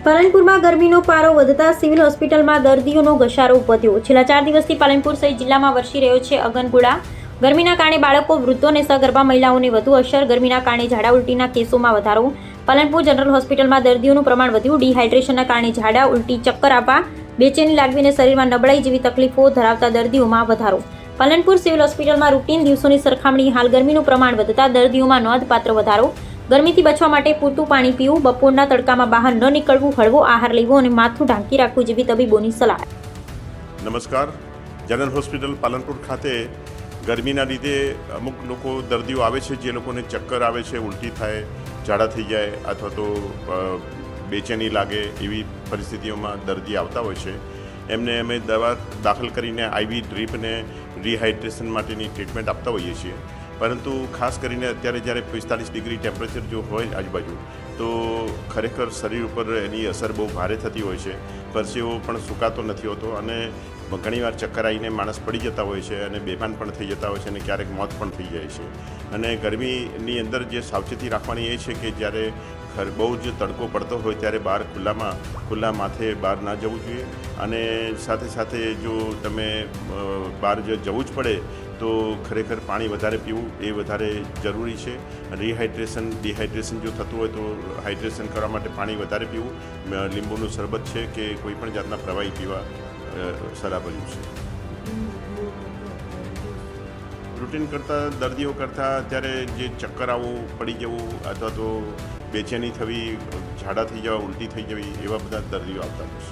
પાલનપુરમાં ગરમીનો પારો વધતા સિવિલ હોસ્પિટલમાં દર્દીઓનો ઘસારો વધ્યો। છેલ્લા 4 દિવસથી પાલનપુર સહિત જિલ્લામાં વરસી રહ્યો છે અગનગોળા। ગરમીના કારણે બાળકો, વૃદ્ધો અને સગર્ભા મહિલાઓને વધુ અસર। ગરમીના કારણે ઝાડા ઉલટીના કેસોમાં વધારો। પાલનપુર જનરલ હોસ્પિટલમાં દર્દીઓનું પ્રમાણ વધ્યું। ડિહાઇડ્રેશનના કારણે ઝાડા ઉલટી, ચક્કર આવવા, બેચેની લાગવી અને શરીરમાં નબળાઈ જેવી તકલીફો ધરાવતા દર્દીઓમાં વધારો। પાલનપુર સિવિલ હોસ્પિટલમાં રૂટીન દિવસોની સરખામણી હાલ ગરમીનું પ્રમાણ વધતા દર્દીઓમાં નોંધપાત્ર વધારો। ગરમીથી બચવા માટે પૂરતું પાણી પીવું, બપોરના તડકામાં બહાર ન નીકળવું, હળવો આહાર લેવો અને માથું ઢાંકી રાખવું જેવી તબીબોની સલાહ। નમસ્કાર। જનરલ હોસ્પિટલ પાલનપુર ખાતે ગરમીના લીધે અમુક લોકો દર્દીઓ આવે છે જે લોકોને ચક્કર આવે છે, ઉલટી થાય, ઝાડા થઈ જાય અથવા તો બેચેની લાગે એવી પરિસ્થિતિઓમાં દર્દી આવતા હોય છે। એમને અમે દવા દાખલ કરીને આઈવી ડ્રીપ અને રિહાઇડ્રેશન માટેની ટ્રીટમેન્ટ આપતા હોઈએ છીએ। પરંતુ ખાસ કરીને અત્યારે જ્યારે 45 ડિગ્રી ટેમ્પરેચર જો હોય આજુબાજુ તો ખરેખર શરીર ઉપર એની અસર બહુ ભારે થતી હોય છે। પરસેવો પણ સુકાતો નથી હોતો અને ઘણીવાર ચક્કર આવીને માણસ પડી જતા હોય છે અને બેભાન પણ થઈ જતા હોય છે અને ક્યારેક મોત પણ થઈ જાય છે। અને ગરમીની અંદર જે સાવચેતી રાખવાની એ છે કે જ્યારે બહુ જ તડકો પડતો હોય ત્યારે બહાર ખુલ્લા માથે બહાર ના જવું જોઈએ। અને સાથે સાથે જો તમે બહાર જો જવું જ પડે તો ખરેખર પાણી વધારે પીવું એ વધારે જરૂરી છે। ડિહાઇડ્રેશન જો થતું હોય તો હાઇડ્રેશન કરવા માટે પાણી વધારે પીવું, લીંબુનું શરબત છે કે કોઈ પણ જાતના પ્રવાહી પીવા સલાહભર્યું છે। રૂટીન કરતાં દર્દીઓ કરતાં અત્યારે જે ચક્કર આવવું, પડી જવું અથવા તો બેચેની થવી, ઝાડા થઈ જવા, ઉલટી થઈ જવી એવા બધા દર્દીઓ આવતા હોય છે।